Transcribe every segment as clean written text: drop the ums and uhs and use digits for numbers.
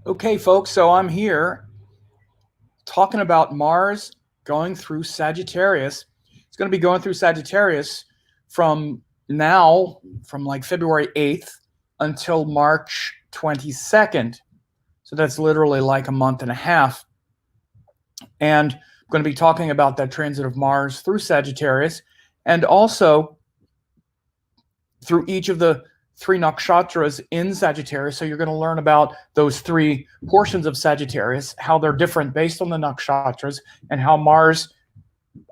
Okay, folks, so I'm here talking about Mars going through Sagittarius. It's going to be going through Sagittarius from like February 8th until March 22nd. So that's literally like a month and a half. And I'm going to be talking about that transit of Mars through Sagittarius and also through each of the three nakshatras in Sagittarius. So you're going to learn about those three portions of Sagittarius, how they're different based on the nakshatras, and how Mars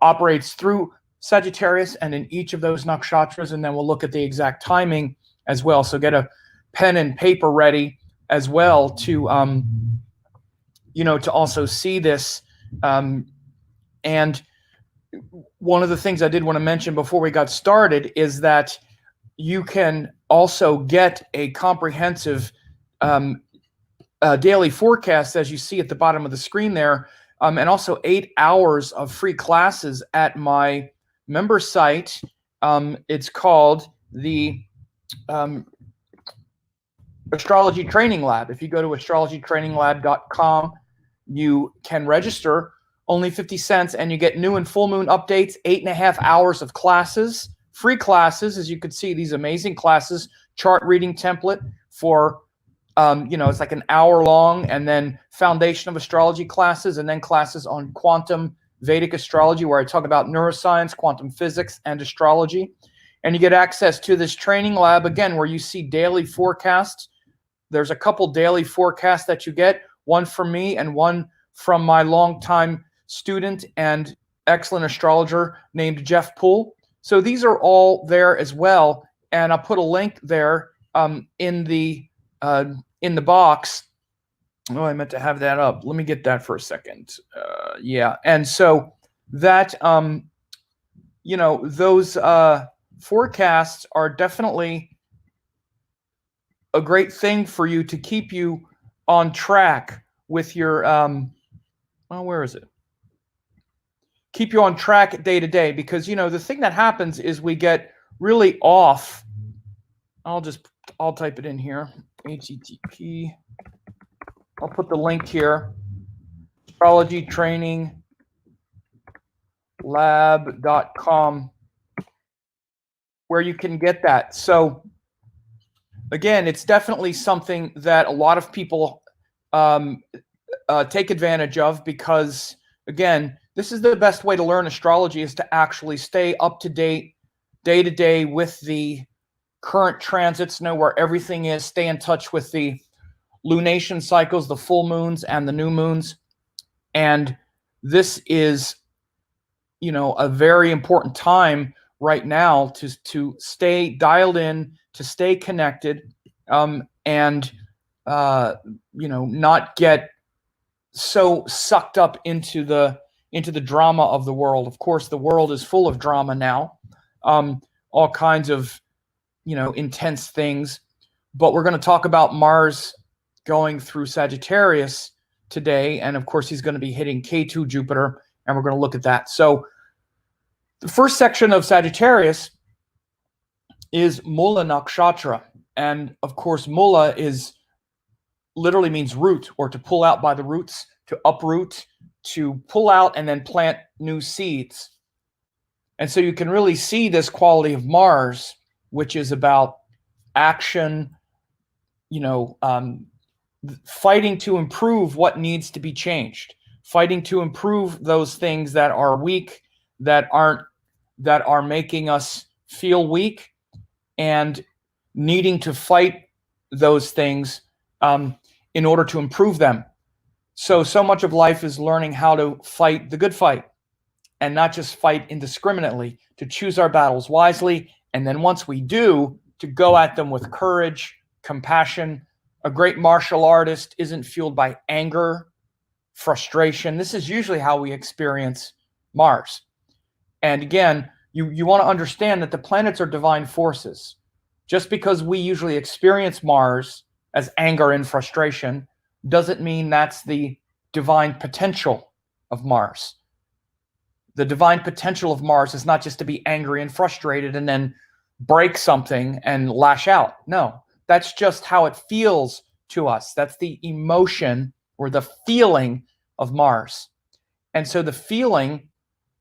operates through Sagittarius and in each of those nakshatras. And then we'll look at the exact timing as well. So get a pen and paper ready as well to also see this. And one of the things I did want to mention before we got started is that you can also get a comprehensive daily forecast, as you see at the bottom of the screen there, and also 8 hours of free classes at my member site. It's called the Astrology Training Lab. If you go to astrologytraininglab.com, you can register, only 50 cents, and you get new and full moon updates, 8.5 hours of classes. Free classes, as you can see, these amazing classes, chart reading template for, it's like an hour long, and then foundation of astrology classes, and then classes on quantum Vedic astrology, where I talk about neuroscience, quantum physics, and astrology. And you get access to this training lab, again, where you see daily forecasts. There's a couple daily forecasts that you get, one from me and one from my longtime student and excellent astrologer named Jeff Poole. So these are all there as well, and I'll put a link there in the box. Oh, I meant to have that up. Let me get that for a second. Yeah, and so that those forecasts are definitely a great thing for you to keep you on track with your. Where is it? Keep you on track day to day, because the thing that happens is we get really off. I'll type it in here. HTTP. I'll put the link here. astrologytraininglab.com, where you can get that. So again, it's definitely something that a lot of people take advantage of, because again, this is the best way to learn astrology, is to actually stay up to date day to day with the current transits, know where everything is, stay in touch with the lunation cycles, the full moons and the new moons. And this is, a very important time right now to stay dialed in, to stay connected, and not get so sucked up into the drama of the world. Of course, the world is full of drama now, all kinds of, intense things. But we're going to talk about Mars going through Sagittarius today. And of course, he's going to be hitting Ketu, Jupiter, and we're going to look at that. So the first section of Sagittarius is Mula Nakshatra. And of course, Mula literally means root, or to pull out by the roots, to uproot, to pull out and then plant new seeds. And so you can really see this quality of Mars, which is about action, fighting to improve what needs to be changed, fighting to improve those things that are weak, that are making us feel weak, and needing to fight those things in order to improve them. So much of life is learning how to fight the good fight, and not just fight indiscriminately, to choose our battles wisely. And then once we do, to go at them with courage, compassion. A great martial artist isn't fueled by anger, frustration. This is usually how we experience Mars. And again, you want to understand that the planets are divine forces. Just because we usually experience Mars as anger and frustration doesn't mean that's the divine potential of Mars. The divine potential of Mars is not just to be angry and frustrated and then break something and lash out. No, that's just how it feels to us. That's the emotion or the feeling of Mars. And so the feeling,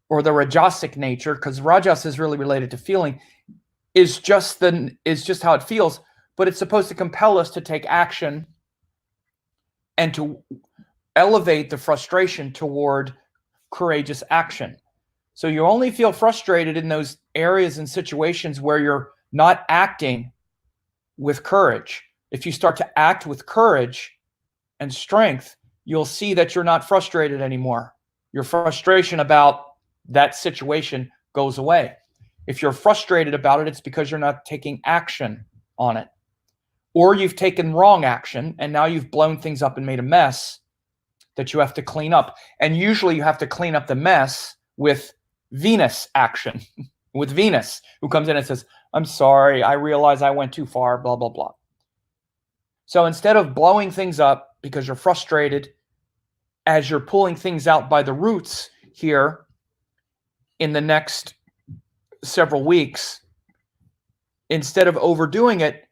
or the rajasic nature, because rajas is really related to feeling, is just how it feels, but it's supposed to compel us to take action and to elevate the frustration toward courageous action. So you only feel frustrated in those areas and situations where you're not acting with courage. If you start to act with courage and strength, you'll see that you're not frustrated anymore. Your frustration about that situation goes away. If you're frustrated about it, it's because you're not taking action on it. Or you've taken wrong action and now you've blown things up and made a mess that you have to clean up. And usually you have to clean up the mess with Venus action, with Venus, who comes in and says, I'm sorry, I realize I went too far, blah, blah, blah. So instead of blowing things up because you're frustrated, as you're pulling things out by the roots here in the next several weeks, instead of overdoing it,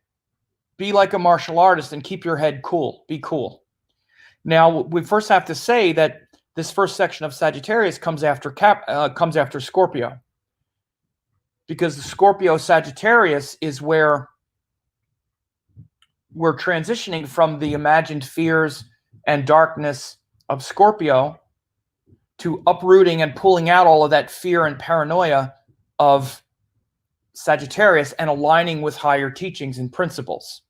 be like a martial artist and keep your head cool. Be cool. Now, we first have to say that this first section of Sagittarius comes after Scorpio, because the Scorpio Sagittarius is where we're transitioning from the imagined fears and darkness of Scorpio to uprooting and pulling out all of that fear and paranoia of Sagittarius and aligning with higher teachings and principles.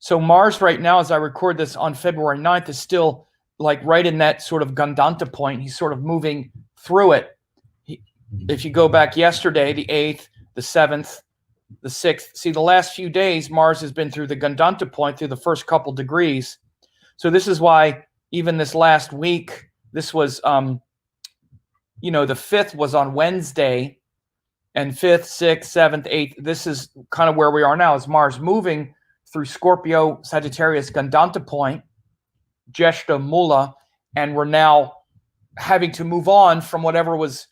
So Mars right now, as I record this on February 9th, is still like right in that sort of Gandanta point. He's sort of moving through it. If you go back yesterday, the 8th, the 7th, the 6th, see the last few days, Mars has been through the Gandanta point, through the first couple degrees. So this is why even this last week, this was, the 5th was on Wednesday, and 5th, 6th, 7th, 8th, this is kind of where we are now, is Mars moving through Scorpio, Sagittarius, Gandanta point, Jeshta, Mula, and we're now having to move on from whatever was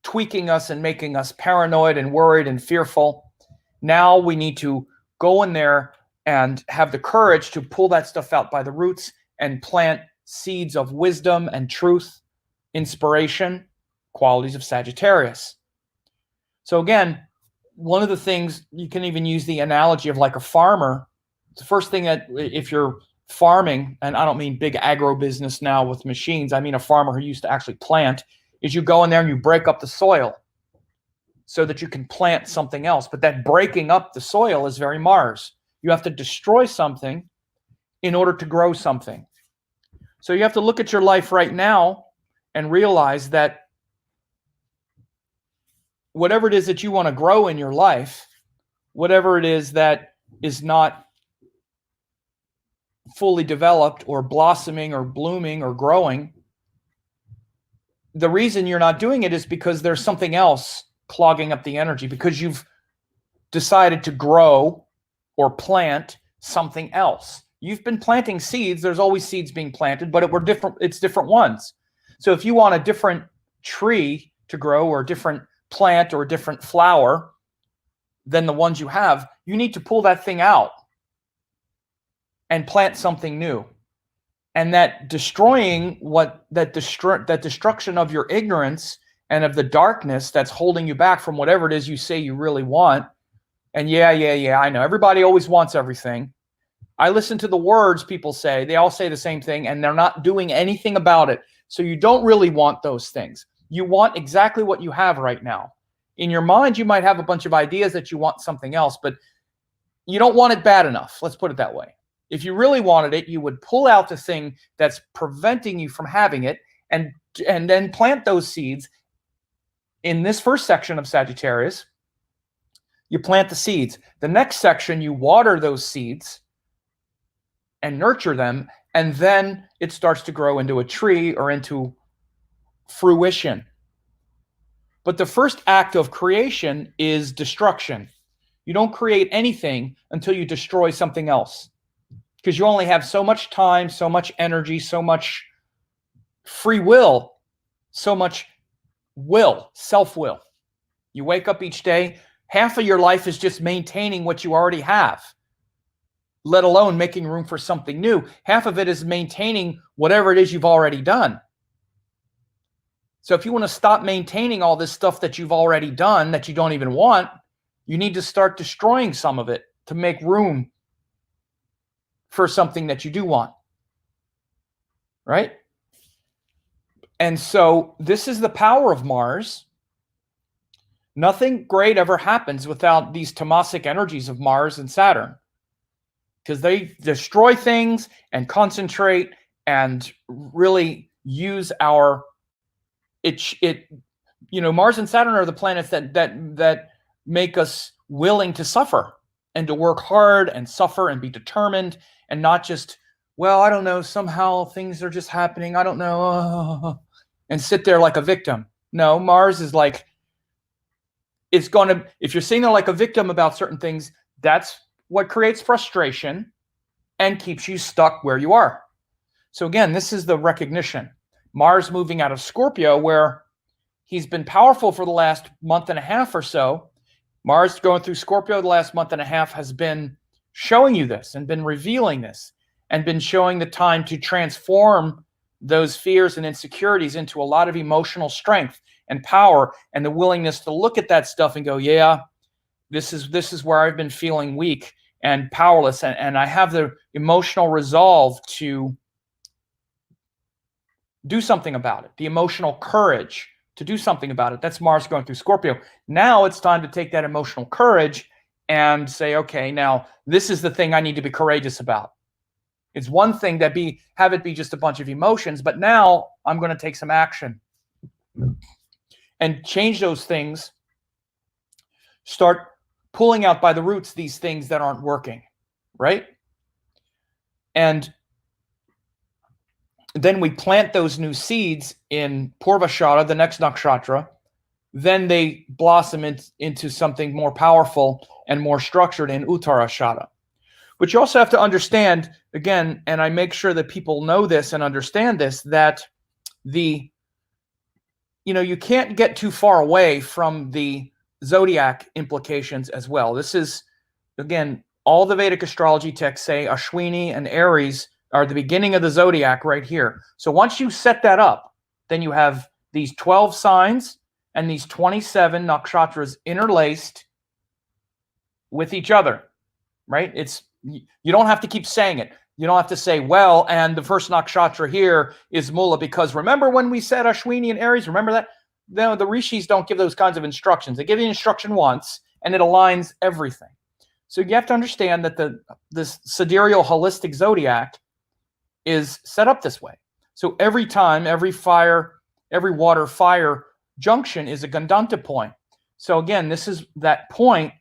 tweaking us and making us paranoid and worried and fearful. Now we need to go in there and have the courage to pull that stuff out by the roots and plant seeds of wisdom and truth, inspiration, qualities of Sagittarius. So again, one of the things, you can even use the analogy of like a farmer. The first thing that, if you're farming, and I don't mean big agro-business now with machines, I mean a farmer who used to actually plant, is you go in there and you break up the soil so that you can plant something else. But that breaking up the soil is very Mars. You have to destroy something in order to grow something. So you have to look at your life right now and realize that whatever it is that you want to grow in your life, whatever it is that is not fully developed or blossoming or blooming or growing, the reason you're not doing it is because there's something else clogging up the energy, because you've decided to grow or plant something else. You've been planting seeds. There's always seeds being planted, but it's different ones. So if you want a different tree to grow, or a different plant, or a different flower than the ones you have, you need to pull that thing out and plant something new. And that destroying that destruction of your ignorance and of the darkness that's holding you back from whatever it is you say you really want. And yeah, I know everybody always wants everything. I listen to the words people say. They all say the same thing, and they're not doing anything about it. So you don't really want those things. You want exactly what you have right now. In your mind, you might have a bunch of ideas that you want something else, but you don't want it bad enough. Let's put it that way. If you really wanted it, you would pull out the thing that's preventing you from having it, and then plant those seeds. In this first section of Sagittarius, you plant the seeds. The next section, you water those seeds and nurture them, and then it starts to grow into a tree or into fruition. But the first act of creation is destruction. You don't create anything until you destroy something else, because you only have so much time, so much energy, so much free will, so much will, self-will. You wake up each day, half of your life is just maintaining what you already have. let alone making room for something new. Half of it is maintaining whatever it is you've already done. So if you want to stop maintaining all this stuff that you've already done that you don't even want, you need to start destroying some of it to make room for something that you do want. Right? And so this is the power of Mars. Nothing great ever happens without these tamasic energies of Mars and Saturn, because they destroy things and concentrate and really use our Mars and Saturn are the planets that make us willing to suffer and to work hard and suffer and be determined, and not just, well, I don't know, somehow things are just happening, I don't know, and sit there like a victim. No, Mars is like, if you're sitting there like a victim about certain things, that's what creates frustration and keeps you stuck where you are. So again, this is the recognition. Mars moving out of Scorpio, where he's been powerful for the last month and a half or so. Mars going through Scorpio the last month and a half has been showing you this and been revealing this and been showing the time to transform those fears and insecurities into a lot of emotional strength and power, and the willingness to look at that stuff and go, yeah, this is where I've been feeling weak and powerless, and I have the emotional resolve to do something about it, the emotional courage to do something about it. That's Mars going through Scorpio. Now it's time to take that emotional courage and say, okay, now this is the thing I need to be courageous about. It's one thing that have it be just a bunch of emotions, but now I'm going to take some action and change those things, start pulling out by the roots these things that aren't working, right? And then we plant those new seeds in Purvashada, the next nakshatra. Then they blossom into something more powerful and more structured in Uttarashada. But you also have to understand, again, and I make sure that people know this and understand this, that you can't get too far away from the zodiac implications as well. This is, again, all the Vedic astrology texts say Ashwini and Aries are the beginning of the zodiac right here. So once you set that up, then you have these 12 signs and these 27 nakshatras interlaced with each other, right? You don't have to keep saying it. You don't have to say, well, and the first nakshatra here is Mula, because remember when we said Ashwini and Aries? Remember that? No, the rishis don't give those kinds of instructions. They give you instruction once, and it aligns everything. So you have to understand that this sidereal holistic zodiac is set up this way. So every time, every water-fire junction is a Gandanta point. So again, this is that point.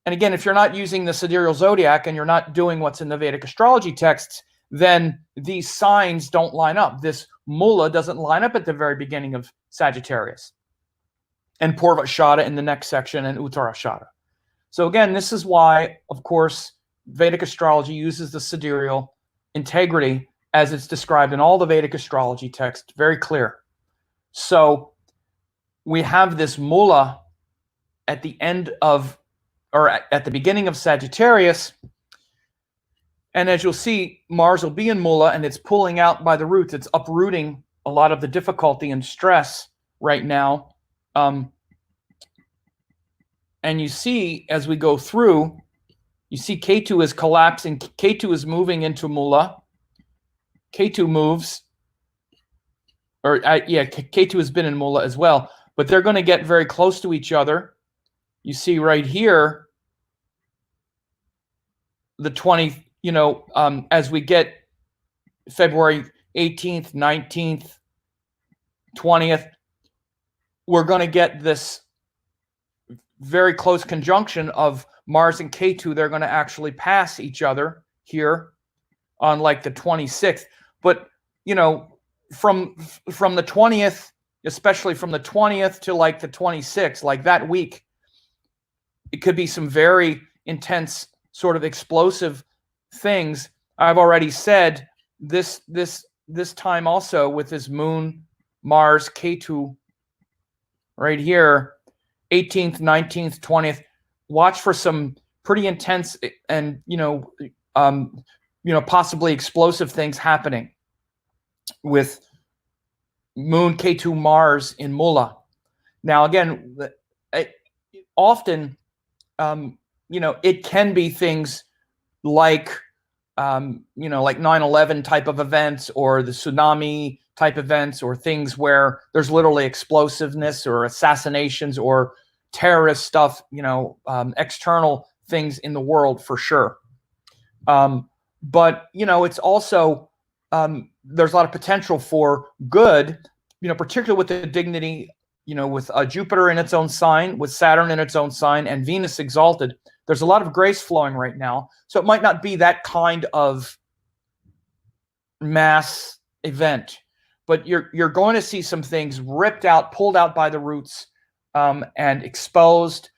And again, if you're not using the sidereal zodiac and you're not doing what's in the Vedic astrology texts, then these signs don't line up. This Mula doesn't line up at the very beginning of Sagittarius, and Purvashada in the next section, and Uttarashada. So again, this is why, of course, Vedic astrology uses the sidereal integrity as it's described in all the Vedic astrology texts, very clear. So we have this Mula at the end of, or at the beginning of Sagittarius, and as you'll see, Mars will be in Mula, and it's pulling out by the roots. It's uprooting a lot of the difficulty and stress right now. And you see, as we go through, you see Ketu is collapsing. Ketu is moving into Mula. Ketu moves, Ketu has been in Mula as well, but they're going to get very close to each other. You see right here, the 20th, as we get February 18th, 19th, 20th, we're going to get this very close conjunction of Mars and Ketu. They're going to actually pass each other here on like the 26th. But, from the 20th, especially from the 20th to like the 26th, like that week, it could be some very intense sort of explosive things. I've already said this time also with this Moon, Mars, Ketu right here, 18th, 19th, 20th. Watch for some pretty intense and, possibly explosive things happening with Moon, Ketu, Mars in Mula. Now, again, often, it can be things like, like 9/11 type of events, or the tsunami type events, or things where there's literally explosiveness or assassinations or terrorist stuff, external things in the world for sure. But, it's also, there's a lot of potential for good, particularly with the dignity, with Jupiter in its own sign, with Saturn in its own sign, and Venus exalted. There's a lot of grace flowing right now. So it might not be that kind of mass event, but you're going to see some things ripped out, pulled out by the roots, and exposed.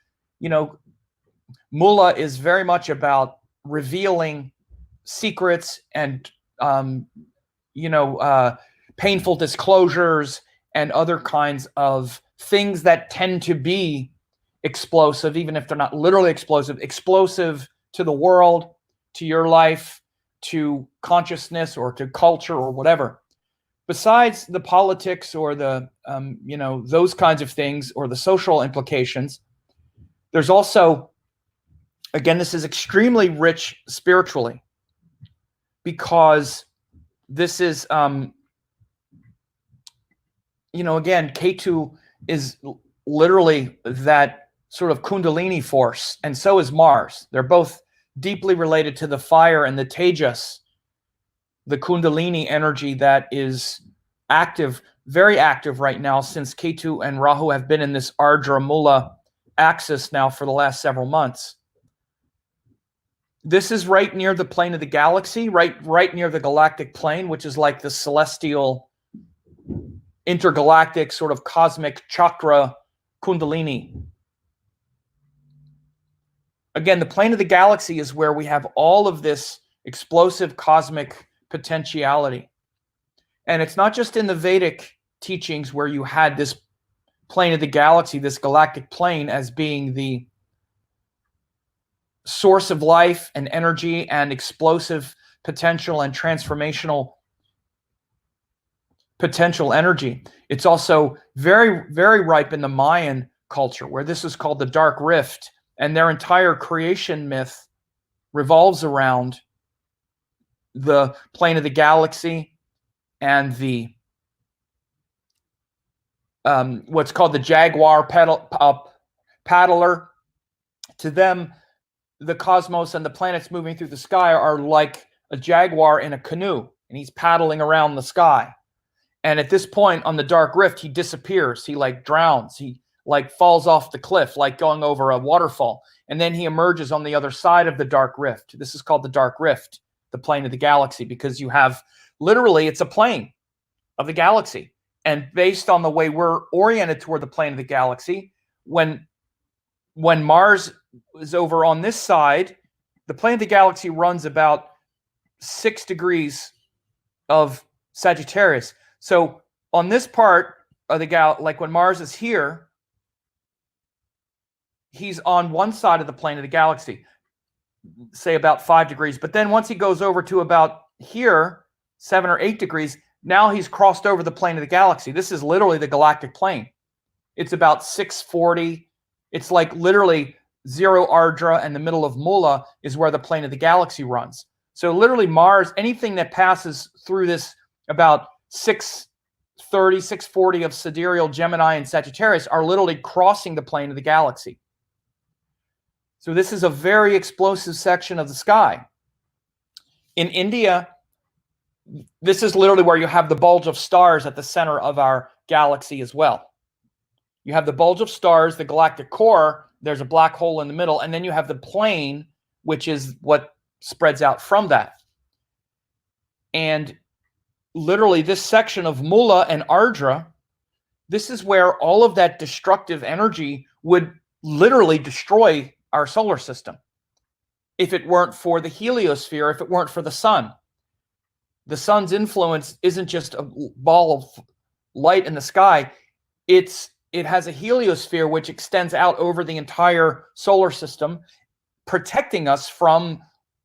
Mula is very much about revealing secrets and painful disclosures and other kinds of things that tend to be explosive, even if they're not literally explosive to the world, to your life, to consciousness, or to culture, or whatever. Besides the politics or the those kinds of things, or the social implications, there's also, again, this is extremely rich spiritually, because this is, again, Ketu is literally that sort of Kundalini force, and so is Mars. They're both deeply related to the fire and the Tejas, the Kundalini energy that is active, very active right now, since Ketu and Rahu have been in this Ardra Mula axis now for the last several months. This is right near the plane of the galaxy, right near the galactic plane, which is like the celestial, intergalactic sort of cosmic chakra Kundalini. Again, the plane of the galaxy is where we have all of this explosive cosmic potentiality. And it's not just in the Vedic teachings where you had this plane of the galaxy, this galactic plane, as being the source of life and energy and explosive potential and transformational potential energy. It's also very, very ripe in the Mayan culture, where this is called the Dark Rift, and their entire creation myth revolves around the plane of the galaxy and the what's called the jaguar paddler. To them, the cosmos and the planets moving through the sky are like a jaguar in a canoe, and he's paddling around the sky. And at this point on the Dark Rift, he disappears. He drowns. He falls off the cliff, like going over a waterfall. And then he emerges on the other side of the Dark Rift. This is called the Dark Rift, the plane of the galaxy, because you have, literally, it's a plane of the galaxy. And based on the way we're oriented toward the plane of the galaxy, when Mars is over on this side, the plane of the galaxy runs about 6 degrees of Sagittarius. So on this part of the like when Mars is here, he's on one side of the plane of the galaxy, say about 5 degrees. But then once he goes over to about here, 7 or 8 degrees, now he's crossed over the plane of the galaxy. This is literally the galactic plane. It's about 640. It's like literally 0 Ardra, and the middle of Mula is where the plane of the galaxy runs. So literally Mars, anything that passes through this about 630, 640 of sidereal Gemini and Sagittarius are literally crossing the plane of the galaxy. So this is a very explosive section of the sky. In India, this is literally where you have the bulge of stars at the center of our galaxy as well. You have the bulge of stars, the galactic core, there's a black hole in the middle, and then you have the plane, which is what spreads out from that. And literally this section of Mula and Ardra, this is where all of that destructive energy would literally destroy our solar system if it weren't for the heliosphere, if it weren't for the sun. The sun's influence isn't just a ball of light in the sky. It has a heliosphere which extends out over the entire solar system, protecting us from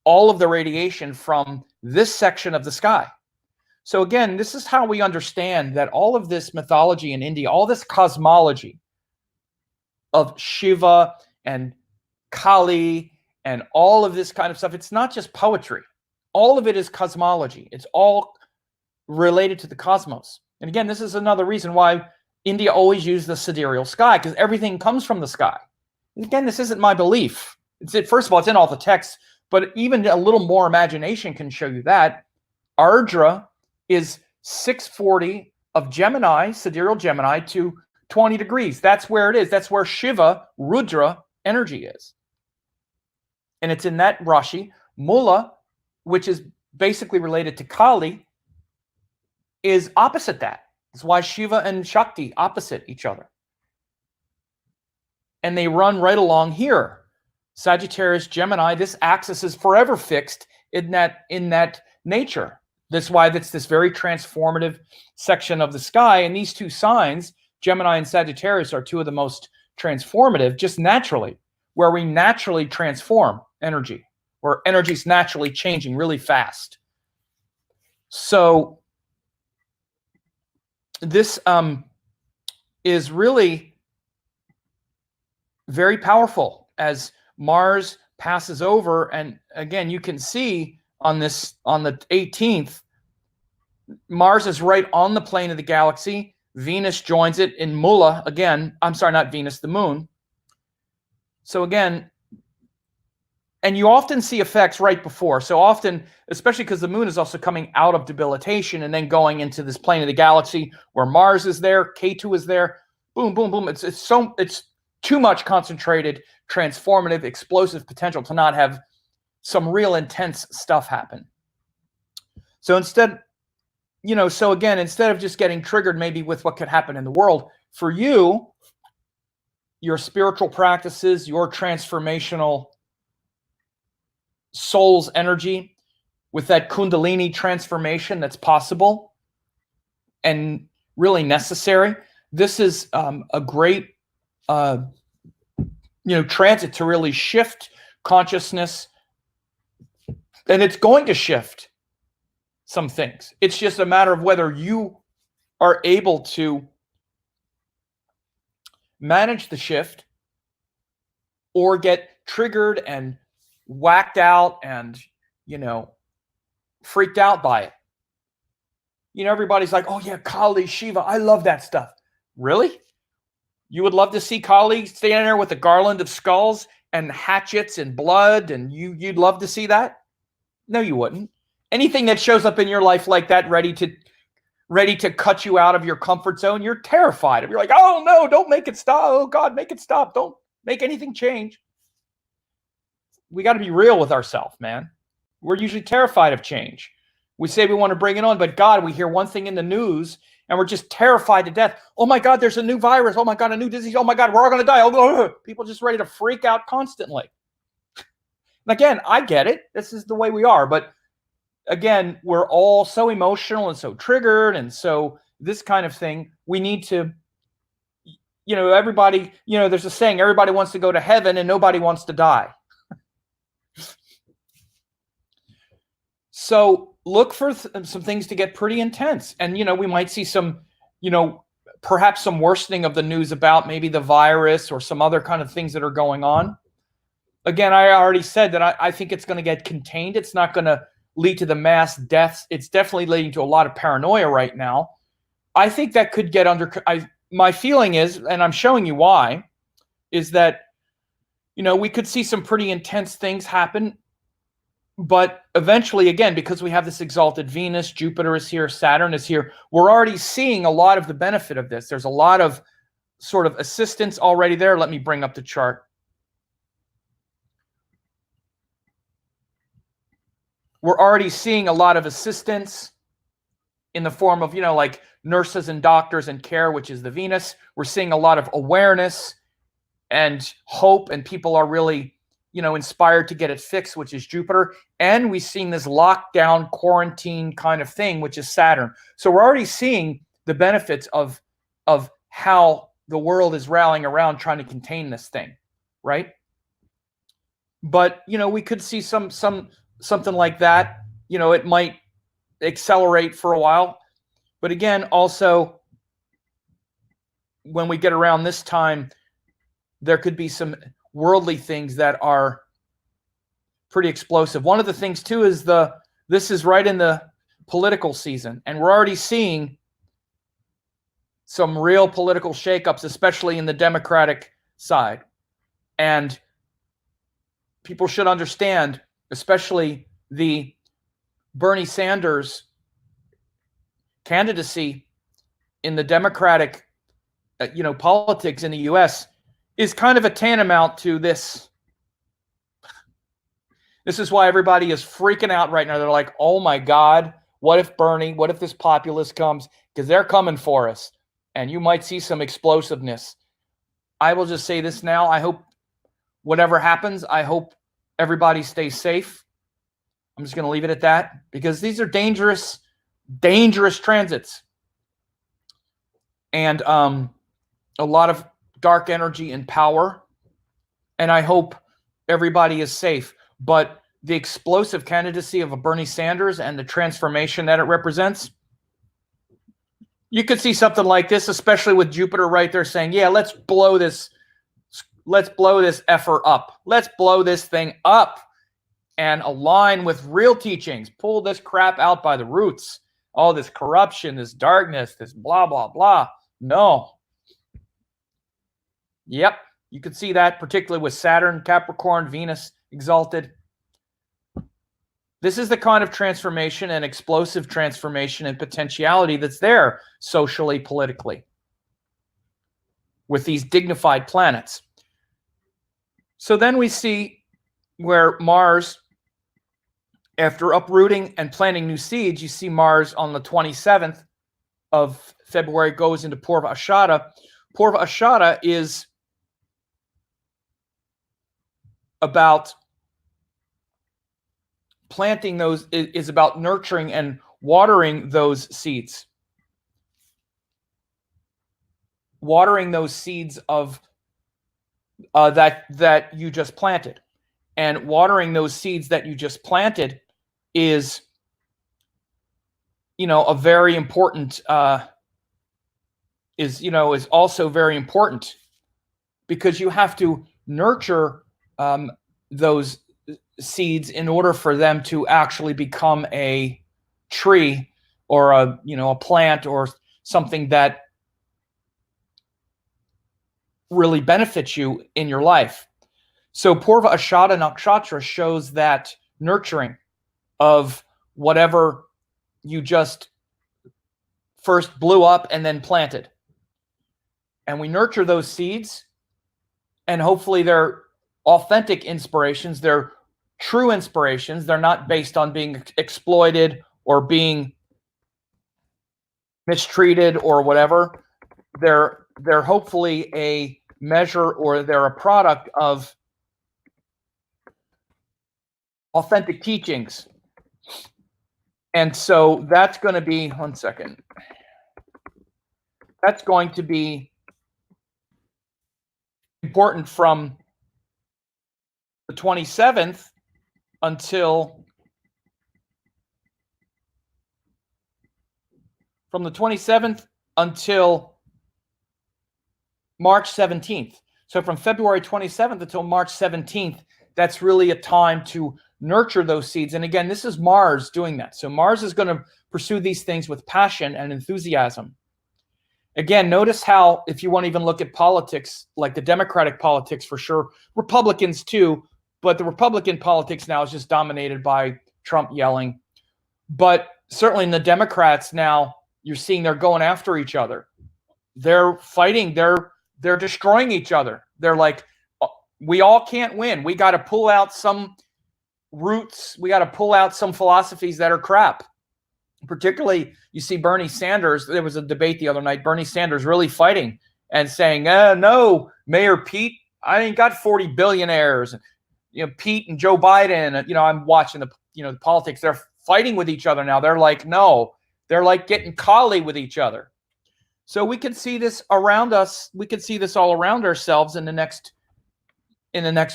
all of the radiation from this section of the sky. So again, this is how we understand that all of this mythology in India, all this cosmology of Shiva and Kali and all of this kind of stuff, it's not just poetry. All of it is cosmology. It's all related to the cosmos. And again, this is another reason why India always used the sidereal sky, because everything comes from the sky. And again, this isn't my belief. First of all, it's in all the texts, but even a little more imagination can show you that. Ardra is 640 of Gemini, sidereal Gemini, to 20 degrees. That's where it is. That's where Shiva, Rudra energy is. And it's in that Rashi. Mula, which is basically related to Kali, is opposite that. That's why Shiva and Shakti opposite each other. And they run right along here. Sagittarius, Gemini, this axis is forever fixed in that nature. That's why it's this very transformative section of the sky. And these two signs, Gemini and Sagittarius, are two of the most transformative, just naturally, where we naturally transform energy, where energy is naturally changing really fast. So this is really very powerful as Mars passes over. And again, you can see on the 18th, Mars is right on the plane of the galaxy. Venus joins it in Mula again. I'm sorry, not Venus, the moon. So again, and you often see effects right before. So often, especially because the moon is also coming out of debilitation and then going into this plane of the galaxy where Mars is there, Ketu is there. Boom, boom, boom. It's too much concentrated, transformative, explosive potential to not have some real intense stuff happen. So instead, so again, instead of just getting triggered maybe with what could happen in the world, for you, your spiritual practices, your transformational soul's energy, with that Kundalini transformation that's possible and really necessary, this is a great transit to really shift consciousness. And it's going to shift some things. It's just a matter of whether you are able to manage the shift or get triggered and whacked out and, freaked out by it. Everybody's like, oh yeah, Kali, Shiva, I love that stuff. Really? You would love to see Kali standing there with a garland of skulls and hatchets and blood, and you'd love to see that? No, you wouldn't. Anything that shows up in your life like that, ready to cut you out of your comfort zone, you're terrified of. You're like, oh no, don't make it stop. Oh God, make it stop. Don't make anything change. We got to be real with ourselves, man. We're usually terrified of change. We say we want to bring it on, but God, we hear one thing in the news and we're just terrified to death. Oh my God, there's a new virus. Oh my God, a new disease. Oh my God, we're all going to die. Oh, people just ready to freak out constantly. And again, I get it. This is the way we are. But again, we're all so emotional and so triggered. And so this kind of thing, we need to, everybody, there's a saying, everybody wants to go to heaven and nobody wants to die. So look for some things to get pretty intense. And, we might see some, perhaps some worsening of the news about maybe the virus or some other kind of things that are going on. Again, I already said that I think it's going to get contained. It's not going to lead to the mass deaths. It's definitely leading to a lot of paranoia right now. I think that could get under. My feeling is, and I'm showing you why, is that, we could see some pretty intense things happen. But eventually, again, because we have this exalted Venus, Jupiter is here, Saturn is here, we're already seeing a lot of the benefit of this. There's a lot of sort of assistance already there. Let me bring up the chart. We're already seeing a lot of assistance in the form of, like nurses and doctors and care, which is the Venus. We're seeing a lot of awareness and hope, and people are really, inspired to get it fixed, which is Jupiter. And we've seen this lockdown, quarantine kind of thing, which is Saturn. So we're already seeing the benefits of how the world is rallying around trying to contain this thing, right? But, we could see some something like that, you know, it might accelerate for a while. But again, also, when we get around this time, there could be some worldly things that are pretty explosive. One of the things too is this is right in the political season, and we're already seeing some real political shakeups, especially in the Democratic side. And people should understand, especially the Bernie Sanders candidacy in the Democratic, politics in the U.S. is kind of a tantamount to this. This is why everybody is freaking out right now. They're like, oh my God, what if this populist comes? Because they're coming for us. And you might see some explosiveness. I will just say this now. I hope whatever happens, I hope everybody stays safe. I'm just going to leave it at that, because these are dangerous, dangerous transits. And a lot of dark energy and power. And I hope everybody is safe. But the explosive candidacy of a Bernie Sanders and the transformation that it represents, you could see something like this, especially with Jupiter right there saying, yeah, let's blow this effort up. Let's blow this thing up and align with real teachings. Pull this crap out by the roots. All this corruption, this darkness, this blah, blah, blah. No. Yep. You could see that particularly with Saturn, Capricorn, Venus exalted. This is the kind of transformation and explosive transformation and potentiality that's there socially, politically, with these dignified planets. So then we see where Mars, after uprooting and planting new seeds, you see Mars on the 27th of February goes into Purva Ashada. Purva Ashada is about planting those, is about nurturing and watering those seeds. Watering those seeds of that you just planted. And watering those seeds that you just planted is, a very important, is also very important, because you have to nurture those seeds in order for them to actually become a tree or a plant or something that really benefits you in your life. So Purva Ashada Nakshatra shows that nurturing of whatever you just first blew up and then planted. And we nurture those seeds, and hopefully they're authentic inspirations. They're true inspirations. They're not based on being exploited or being mistreated or whatever. They're hopefully a measure, or they're a product of authentic teachings. And so that's going to be, one second. That's going to be important from the 27th until March 17th. So from February 27th until March 17th, that's really a time to nurture those seeds. And again, this is Mars doing that. So Mars is going to pursue these things with passion and enthusiasm. Again, notice how, if you want to even look at politics, like the Democratic politics for sure, Republicans too, but the Republican politics now is just dominated by Trump yelling. But certainly in the Democrats now, you're seeing they're going after each other. They're fighting. They're destroying each other. They're like, we all can't win. We got to pull out some roots. We got to pull out some philosophies that are crap. Particularly, you see Bernie Sanders. There was a debate the other night. Bernie Sanders really fighting and saying, no, Mayor Pete, I ain't got 40 billionaires. Pete and Joe Biden, I'm watching the politics. They're fighting with each other now. They're like, no, they're like getting collie with each other. So we can see this around us. We can see this all around ourselves in the next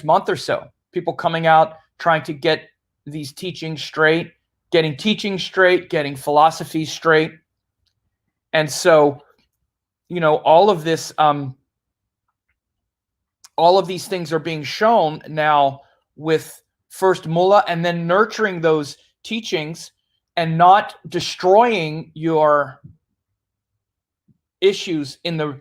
month or so. People coming out trying to get these teachings straight, getting teaching straight, getting philosophy straight. And so, all of this, all of these things are being shown now with first Mula, and then nurturing those teachings and not destroying your issues in the,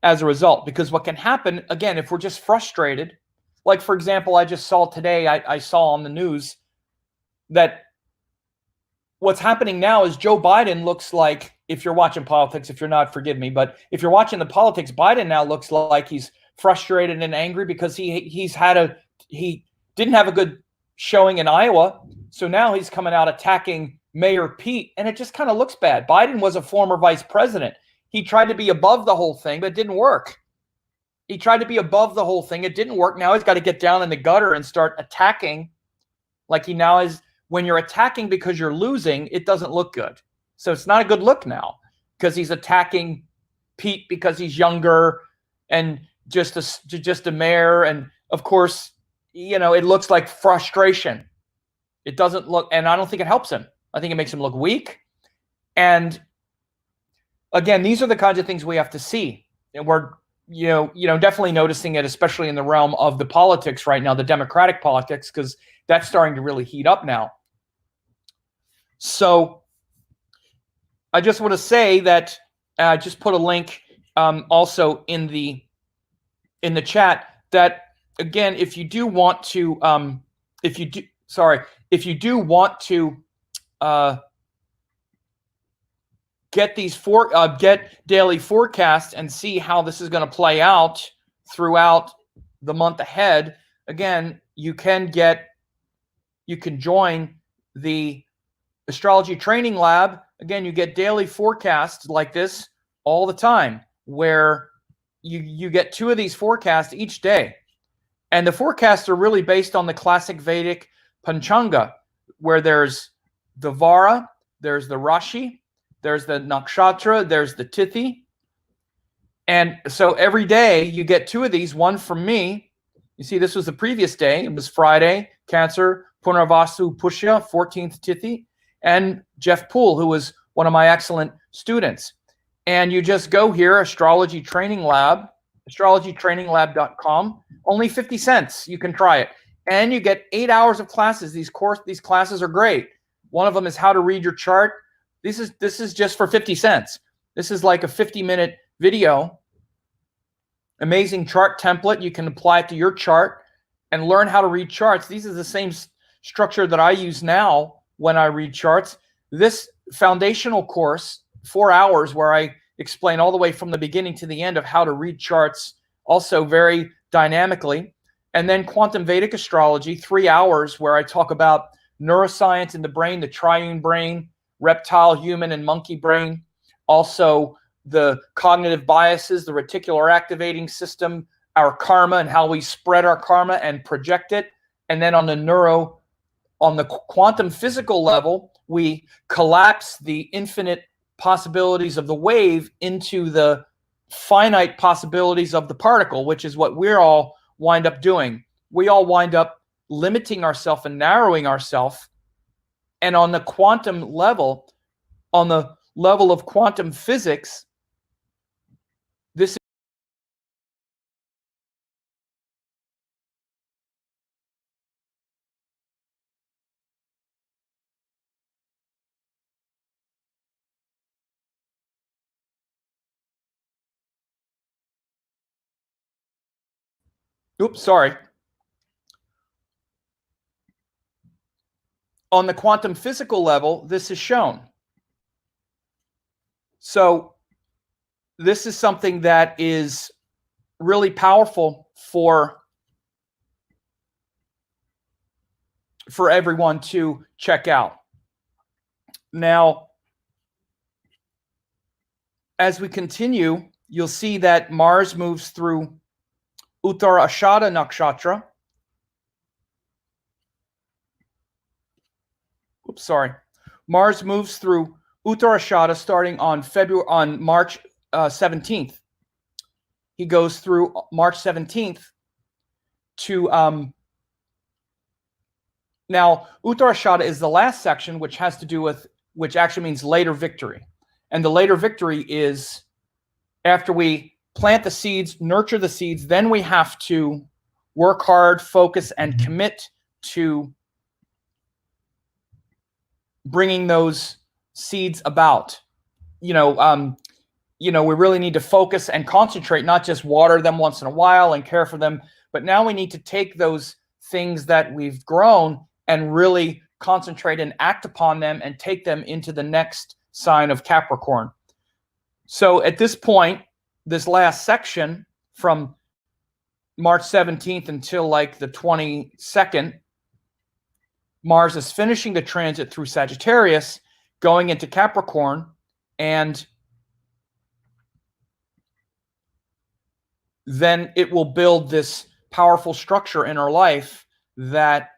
as a result. Because what can happen, again, if we're just frustrated, like, for example, I just saw today, I saw on the news that what's happening now is Joe Biden looks like, if you're watching politics, if you're not, forgive me, but if you're watching the politics, Biden now looks like he's frustrated and angry because he didn't have a good showing in Iowa. So now he's coming out attacking Mayor Pete, and it just kind of looks bad. Biden was a former vice president. He tried to be above the whole thing, but it didn't work. He tried to be above the whole thing. It didn't work. Now he's got to get down in the gutter and start attacking like he now is. When you're attacking because you're losing, it doesn't look good. So it's not a good look now because he's attacking Pete because he's younger and just a mayor. And of course, it looks like frustration. It doesn't look, and I don't think it helps him. I think it makes him look weak. And again, these are the kinds of things we have to see. And we're, definitely noticing it, especially in the realm of the politics right now, the Democratic politics, because that's starting to really heat up now. So I just want to say that I just put a link also in the chat that, again, if you do want to get these get daily forecasts and see how this is going to play out throughout the month ahead, again, you can join the Astrology Training Lab. Again, you get daily forecasts like this all the time, where you get 2 of these forecasts each day. And the forecasts are really based on the classic Vedic Panchanga, where there's the Vara, there's the Rashi, there's the Nakshatra, there's the Tithi. And so every day you get 2 of these, one from me. You see, this was the previous day. It was Friday, Cancer, Punarvasu Pushya, 14th Tithi, and Jeff Poole, who was one of my excellent students. And you just go here, Astrology Training Lab, astrologytraininglab.com, only 50 cents. You can try it. And you get 8 hours of classes. These classes are great. One of them is how to read your chart. This is just for 50 cents. This is like a 50-minute video. Amazing chart template. You can apply it to your chart and learn how to read charts. These are the same structure that I use now when I read charts. This foundational course, 4 hours, where I explain all the way from the beginning to the end of how to read charts, also very dynamically. And then Quantum Vedic Astrology, 3 hours, where I talk about neuroscience in the brain, the triune brain, reptile, human, and monkey brain. Also, the cognitive biases, the reticular activating system, our karma, and how we spread our karma and project it. And then on the quantum physical level, we collapse the infinite possibilities of the wave into the finite possibilities of the particle, which is what we're all wind up doing. We all wind up limiting ourselves and narrowing ourselves. And on the quantum level, on the level of quantum physics, this oops, sorry. On the quantum physical level, this is shown. So this is something that is really powerful for everyone to check out. Now, as we continue, you'll see that Mars moves through Uttarashada Nakshatra. Oops, sorry. Mars moves through Uttarashada starting on March 17th. He goes through March 17th to Now, Uttarashada is the last section, which has to do with, which actually means later victory. And the later victory is after we plant the seeds, nurture the seeds, then we have to work hard, focus, and commit to bringing those seeds about. We really need to focus and concentrate, not just water them once in a while and care for them, but now we need to take those things that we've grown and really concentrate and act upon them and take them into the next sign of Capricorn. So at this point, this last section from March 17th until like the 22nd, Mars is finishing the transit through Sagittarius, going into Capricorn, and then it will build this powerful structure in our life that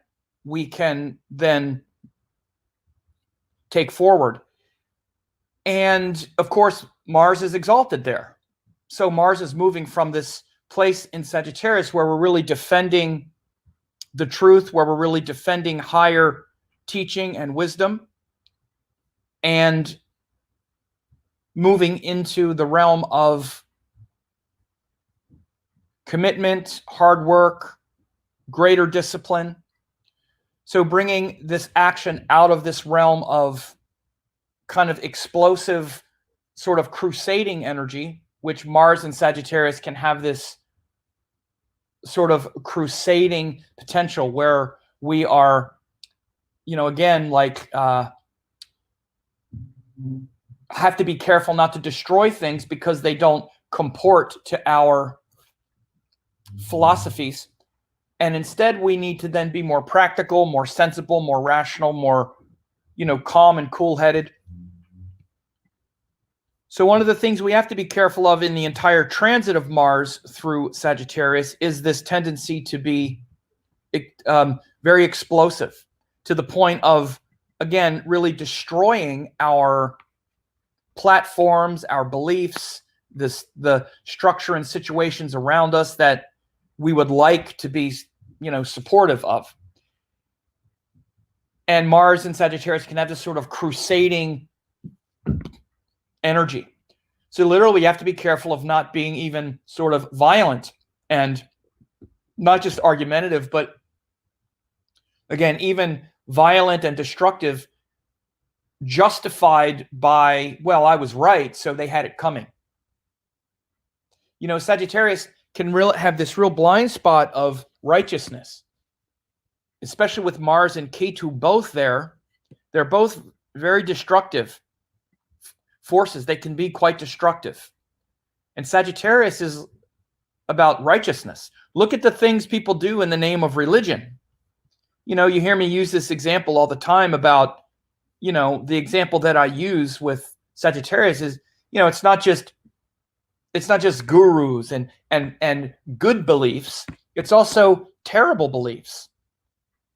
we can then take forward. And of course, Mars is exalted there. So Mars is moving from this place in Sagittarius where we're really defending the truth, where we're really defending higher teaching and wisdom, and moving into the realm of commitment, hard work, greater discipline. So bringing this action out of this realm of kind of explosive sort of crusading energy, which Mars and Sagittarius can have this sort of crusading potential where we are, again, like have to be careful not to destroy things because they don't comport to our philosophies. And instead, we need to then be more practical, more sensible, more rational, more, calm and cool-headed. So one of the things we have to be careful of in the entire transit of Mars through Sagittarius is this tendency to be very explosive to the point of, again, really destroying our platforms, our beliefs, the structure and situations around us that we would like to be, supportive of. And Mars and Sagittarius can have this sort of crusading energy. So literally, you have to be careful of not being even sort of violent and not just argumentative, but again, even violent and destructive, justified by, well, I was right, so they had it coming. Sagittarius can have this real blind spot of righteousness, especially with Mars and Ketu both there. They're both very destructive forces. They can be quite destructive. And Sagittarius is about righteousness. Look at the things people do in the name of religion. You hear me use this example all the time about, the example that I use with Sagittarius is, it's not just gurus and good beliefs. It's also terrible beliefs.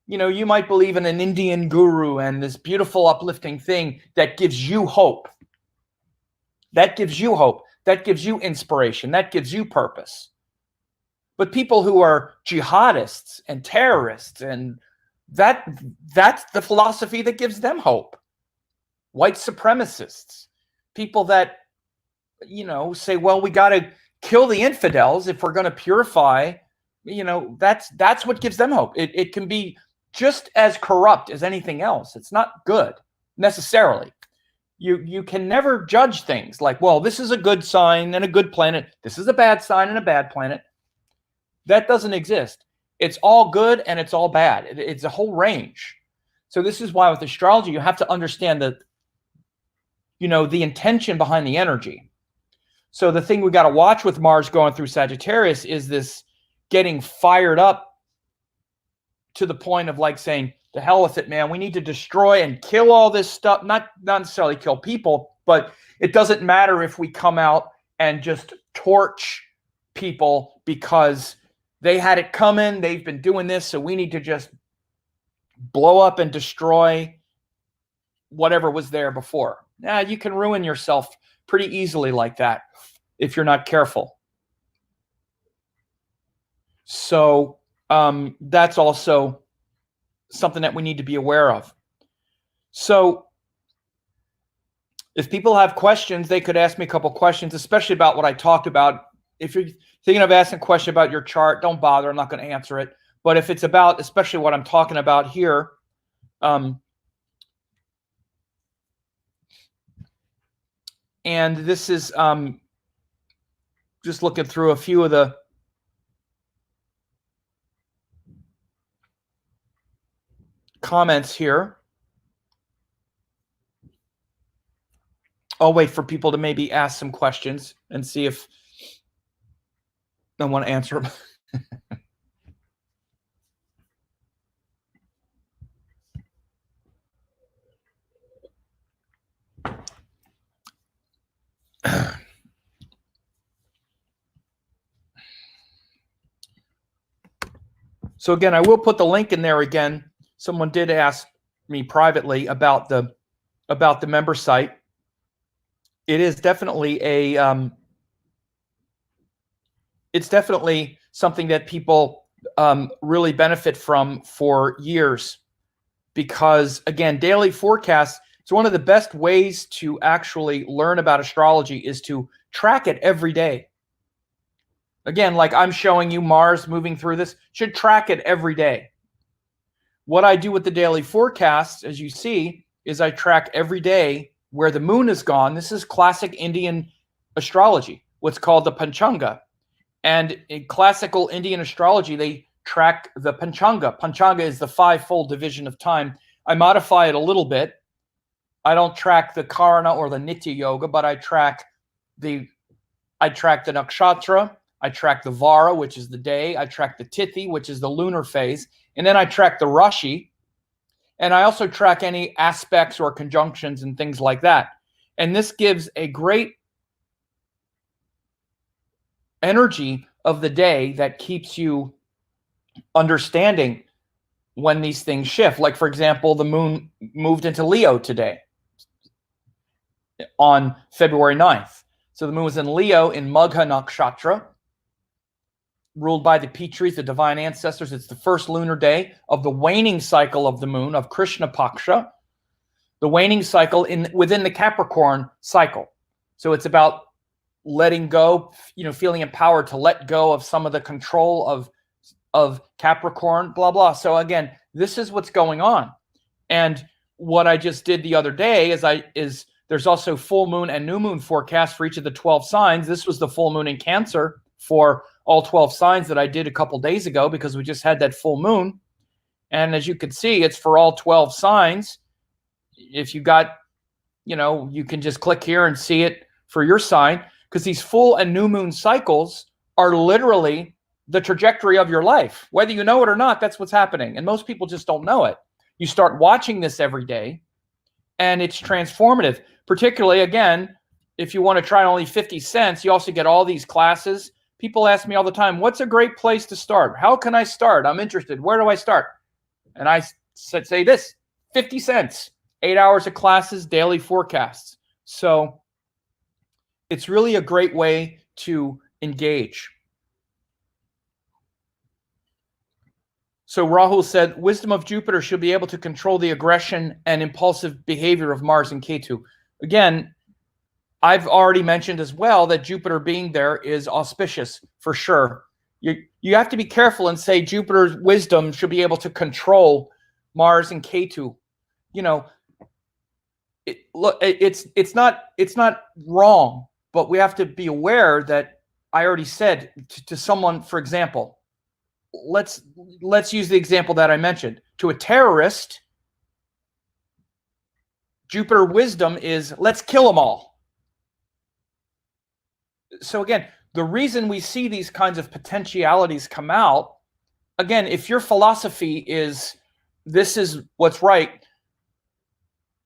You might believe in an Indian guru and this beautiful, uplifting thing that gives you hope. That gives you hope. That gives you inspiration. That gives you purpose. But people who are jihadists and terrorists, and that's the philosophy that gives them hope. White supremacists, people that, say, well, we got to kill the infidels if we're going to purify, that's what gives them hope. It can be just as corrupt as anything else. It's not good necessarily. You can never judge things like, well, this is a good sign and a good planet. This is a bad sign and a bad planet. That doesn't exist. It's all good and it's all bad. It's a whole range. So this is why with astrology, you have to understand that, the intention behind the energy. So the thing we got to watch with Mars going through Sagittarius is this getting fired up to the point of like saying, to hell with it, man. We need to destroy and kill all this stuff. Not necessarily kill people, but it doesn't matter if we come out and just torch people because they had it coming. They've been doing this, so we need to just blow up and destroy whatever was there before. You can ruin yourself pretty easily like that if you're not careful. So that's also something that we need to be aware of. So if people have questions, they could ask me a couple questions, especially about what I talked about. If you're thinking of asking a question about your chart, don't bother. I'm not going to answer it. But if it's about, especially what I'm talking about here, and this is just looking through a few of the comments here. I'll wait for people to maybe ask some questions and see if I want to answer them. So again, I will put the link in there again. Someone did ask me privately about the member site. It is definitely a it's definitely something that people really benefit from for years, because again, daily forecasts, it's one of the best ways to actually learn about astrology is to track it every day. Again, like I'm showing you Mars moving through this, should track it every day. What I do with the daily forecast, as you see, is I track every day where the moon is gone. This is classic Indian astrology, what's called the Panchanga. And in classical Indian astrology, they track the Panchanga. Panchanga is the five-fold division of time. I modify it a little bit. I don't track the Karana or the Nitya Yoga, but I track the Nakshatra. I track the Vara, which is the day. I track the Tithi, which is the lunar phase. And then I track the Rashi. And I also track any aspects or conjunctions and things like that. And this gives a great energy of the day that keeps you understanding when these things shift. Like, for example, the moon moved into Leo today on February 9th. So the moon was in Leo in Mula Nakshatra, ruled by the Pitris, the divine ancestors. It's the first lunar day of the waning cycle of the moon, of Krishna Paksha, the waning cycle within the Capricorn cycle. So it's about letting go, feeling empowered to let go of some of the control of Capricorn, blah, blah. So again, this is what's going on. And what I just did the other day is there's also full moon and new moon forecast for each of the 12 signs. This was the full moon in Cancer for all 12 signs that I did a couple days ago, because we just had that full moon. And as you can see, it's for all 12 signs. If you got, you can just click here and see it for your sign, because these full and new moon cycles are literally the trajectory of your life. Whether you know it or not, that's what's happening. And most people just don't know it. You start watching this every day, and it's transformative. Particularly, again, if you want to try only 50 cents, you also get all these classes. People ask me all the time, what's a great place to start? How can I start? I'm interested. Where do I start? And I say this, 50 cents, 8 hours of classes, daily forecasts. So it's really a great way to engage. So Rahul said, wisdom of Jupiter should be able to control the aggression and impulsive behavior of Mars and Ketu. Again, I've already mentioned as well that Jupiter being there is auspicious for sure. You have to be careful and say Jupiter's wisdom should be able to control Mars and Ketu. It's not wrong, but we have to be aware that I already said to someone, for example, let's use the example that I mentioned. To a terrorist, Jupiter wisdom is let's kill them all. So again, the reason we see these kinds of potentialities come out, again, if your philosophy is this is what's right,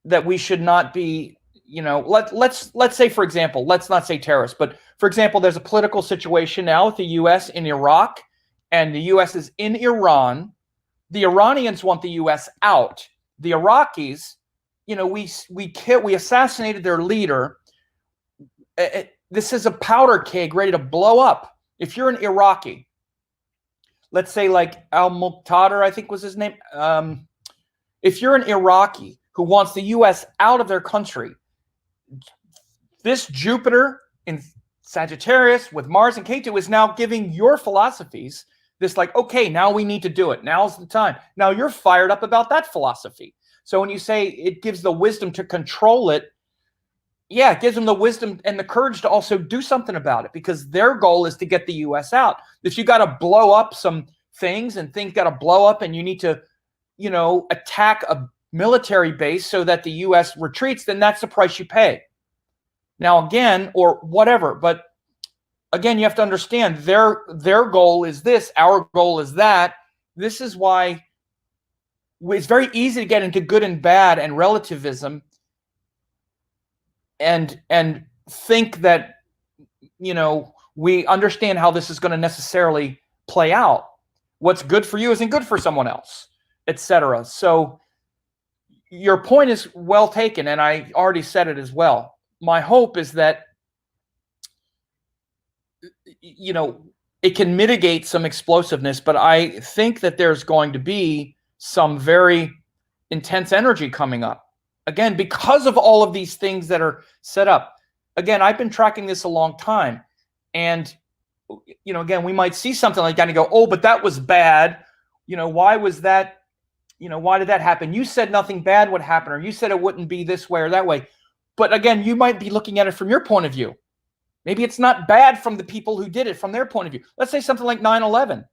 that we should not be, let's say, for example, let's not say terrorists, but for example, there's a political situation now with the U.S. in Iraq, and the U.S. is in Iran. The Iranians want the U.S. out. The Iraqis, we assassinated their leader. This is a powder keg ready to blow up. If you're an Iraqi, let's say like al-Muqtada, I think was his name. If you're an Iraqi who wants the U.S. out of their country, this Jupiter in Sagittarius with Mars and Ketu is now giving your philosophies this like, okay, now we need to do it. Now's the time. Now you're fired up about that philosophy. So when you say it gives the wisdom to control it, yeah, it gives them the wisdom and the courage to also do something about it, because their goal is to get the U.S. out. If you got to blow up some things and things got to blow up and you need to, you know, attack a military base so that the U.S. retreats, then that's the price you pay. Now, again, or whatever, but again, you have to understand their goal is this, our goal is that. This is why it's very easy to get into good and bad and relativism and think that, you know, we understand how this is going to necessarily play out. What's good for you isn't good for someone else, etc. So your point is well taken, and I already said it as well. My hope is that, you know, it can mitigate some explosiveness, but I think that there's going to be some very intense energy coming up. Again, because of all of these things that are set up. Again, I've been tracking this a long time. And, you know, again, we might see something like that and go, oh, but that was bad. You know, why was that? You know, why did that happen? You said nothing bad would happen, or you said it wouldn't be this way or that way. But again, you might be looking at it from your point of view. Maybe it's not bad from the people who did it, from their point of view. Let's say something like 9/11.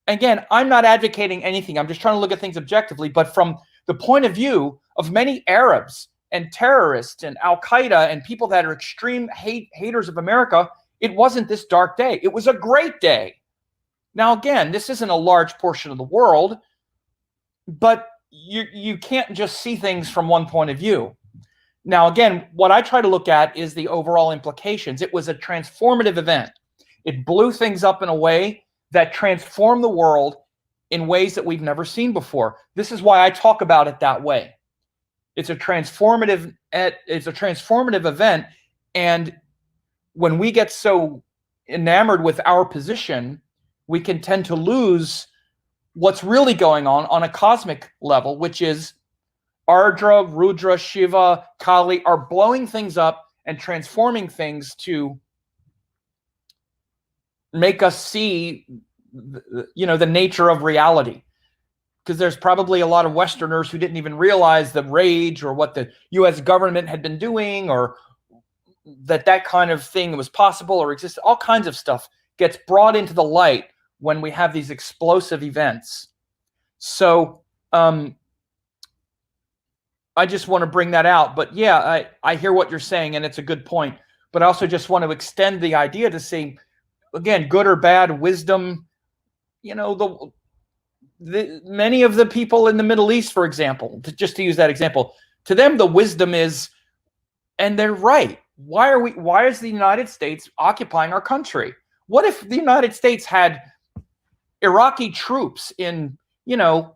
Again, I'm not advocating anything. I'm just trying to look at things objectively. But from the point of view of many Arabs and terrorists and Al-Qaeda and people that are extreme haters of America, it wasn't this dark day. It was a great day. Now, again, this isn't a large portion of the world, but you can't just see things from one point of view. Now, again, what I try to look at is the overall implications. It was a transformative event. It blew things up in a way that transformed the world in ways that we've never seen before. This is why I talk about it that way. It's a transformative event, and when we get so enamored with our position, we can tend to lose what's really going on a cosmic level, which is Ardra, Rudra, Shiva, Kali are blowing things up and transforming things to make us see, you know, the nature of reality. Because there's probably a lot of Westerners who didn't even realize the rage or what the U.S. government had been doing, or that kind of thing was possible or existed. All kinds of stuff gets brought into the light when we have these explosive events. So I just want to bring that out. But yeah, I hear what you're saying, and it's a good point. But I also just want to extend the idea to say, again, good or bad, wisdom, you know, many of the people in the Middle East, for example, just to use that example, to them, the wisdom is, and they're right. Why is the United States occupying our country? What if the United States had Iraqi troops in, you know,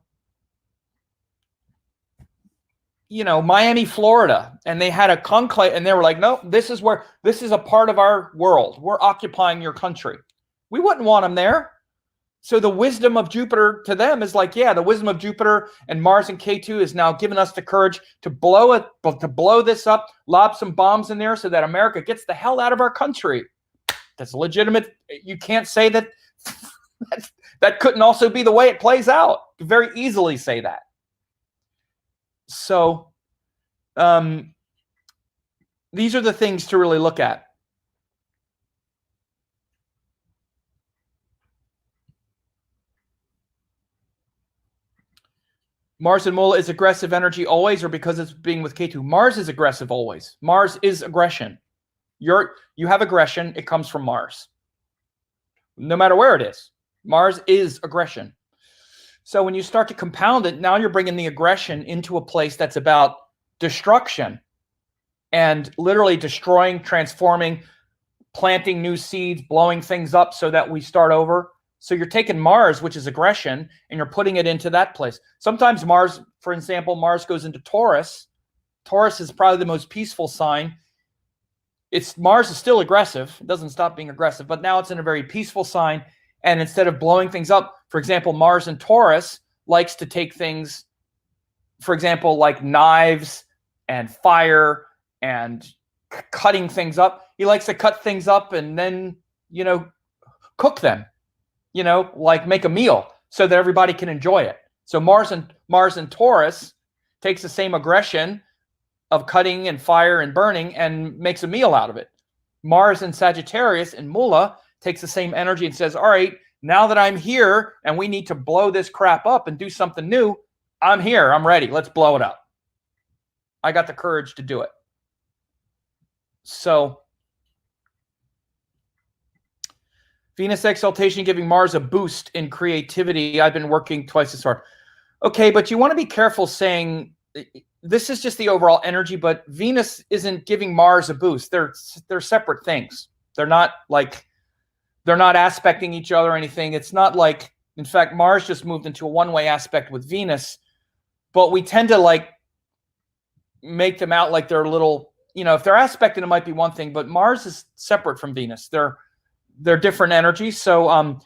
Miami, Florida, and they had a conclave, and they were like, no, this is a part of our world. We're occupying your country. We wouldn't want them there. So the wisdom of Jupiter to them is like, yeah, the wisdom of Jupiter and Mars and Ketu is now giving us the courage to blow this up, lob some bombs in there so that America gets the hell out of our country. That's legitimate. You can't say that that couldn't also be the way it plays out. You could very easily say that. So these are the things to really look at. Mars and Mula is aggressive energy always, or because it's being with Ketu? Mars is aggressive always. Mars is aggression. You have aggression. It comes from Mars. No matter where it is. Mars is aggression. So when you start to compound it, now you're bringing the aggression into a place that's about destruction and literally destroying, transforming, planting new seeds, blowing things up so that we start over. So you're taking Mars, which is aggression, and you're putting it into that place. Sometimes Mars, for example, Mars goes into Taurus. Taurus is probably the most peaceful sign. Mars is still aggressive. It doesn't stop being aggressive, but now it's in a very peaceful sign. And instead of blowing things up, for example, Mars in Taurus likes to take things for example, like knives and fire and cutting things up. He likes to cut things up and then, cook them, like make a meal so that everybody can enjoy it. So Mars and Taurus takes the same aggression of cutting and fire and burning and makes a meal out of it. Mars and Sagittarius and Mula takes the same energy and says, all right, now that I'm here and we need to blow this crap up and do something new, I'm here. I'm ready. Let's blow it up. I got the courage to do it. So Venus exaltation giving Mars a boost in creativity. I've been working twice as hard. Okay, but you want to be careful saying this is just the overall energy, but Venus isn't giving Mars a boost. They're separate things. They're not aspecting each other or anything. It's not like, in fact, Mars just moved into a one-way aspect with Venus, but we tend to like make them out like they're little, if they're aspected, it might be one thing, but Mars is separate from Venus. They're different energies. So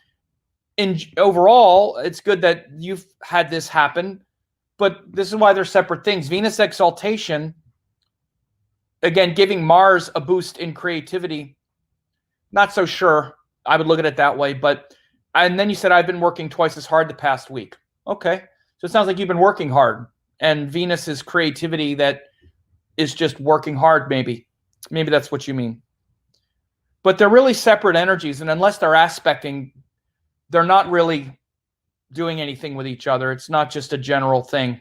in overall, it's good that you've had this happen, but this is why they're separate things. Venus exaltation, again, giving Mars a boost in creativity. Not so sure. I would look at it that way. And then you said, I've been working twice as hard the past week. Okay. So it sounds like you've been working hard. And Venus is creativity that is just working hard, maybe. Maybe that's what you mean. But they're really separate energies. And unless they're aspecting, they're not really doing anything with each other. It's not just a general thing.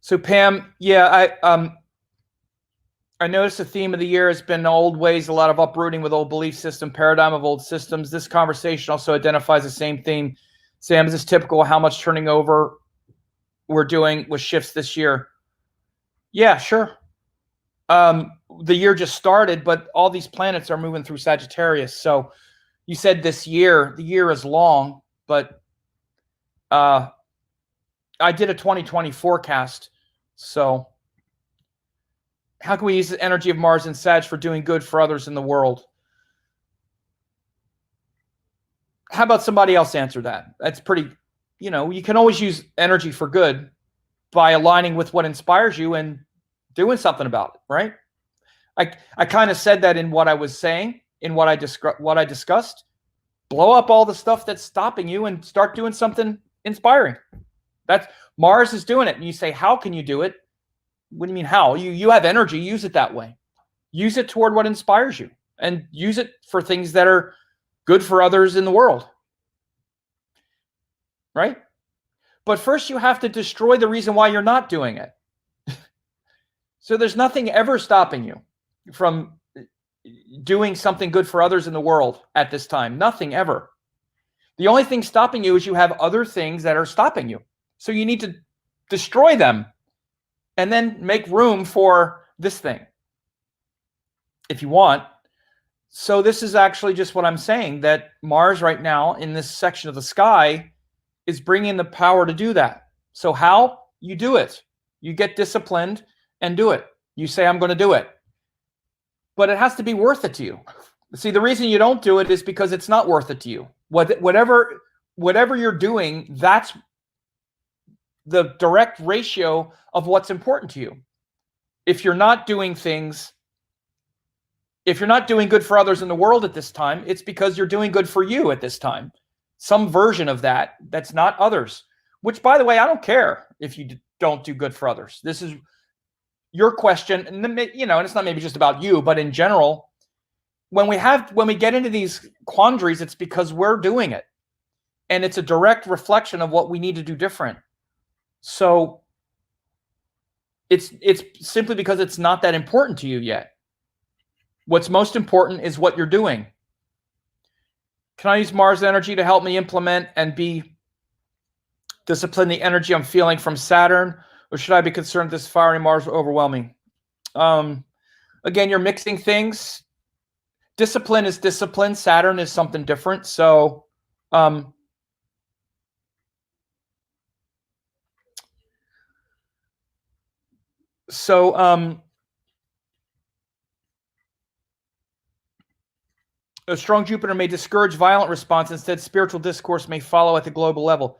So Pam, yeah, I noticed the theme of the year has been old ways, a lot of uprooting with old belief system, paradigm of old systems. This conversation also identifies the same theme. Sam, is this typical of how much turning over we're doing with shifts this year? Yeah, sure. The year just started, but all these planets are moving through Sagittarius. So you said this year, the year is long, but I did a 2020 forecast. So how can we use the energy of Mars and Sag for doing good for others in the world? How about somebody else answer that? That's pretty, you can always use energy for good by aligning with what inspires you and doing something about it, right? I kind of said that in what I was saying, in what I discussed. Blow up all the stuff that's stopping you and start doing something inspiring. That's Mars is doing it. And you say, how can you do it? What do you mean how? You have energy, use it that way. Use it toward what inspires you and use it for things that are good for others in the world. Right? But first you have to destroy the reason why you're not doing it. So there's nothing ever stopping you from doing something good for others in the world at this time. Nothing ever. The only thing stopping you is you have other things that are stopping you. So you need to destroy them and then make room for this thing if you want. So this is actually just what I'm saying, that Mars right now in this section of the sky is bringing the power to do that. So how? You do it. You get disciplined and do it. You say, I'm going to do it. But it has to be worth it to you. See, the reason you don't do it is because it's not worth it to you. Whatever you're doing, that's the direct ratio of what's important to you. If you're not doing things, if you're not doing good for others in the world at this time, it's because you're doing good for you at this time. Some version of that that's not others. Which, by the way, I don't care if you don't do good for others. This is your question, and and it's not maybe just about you, but in general, when we get into these quandaries, it's because we're doing it, and it's a direct reflection of what we need to do different. So it's simply because it's not that important to you yet. What's most important is what you're doing. Can I use Mars energy to help me implement and be discipline the energy I'm feeling from Saturn? Or should I be concerned this fiery Mars will overwhelm me? Again, you're mixing things. Discipline is discipline. Saturn is something different. So, A strong Jupiter may discourage violent response. Instead, spiritual discourse may follow at the global level.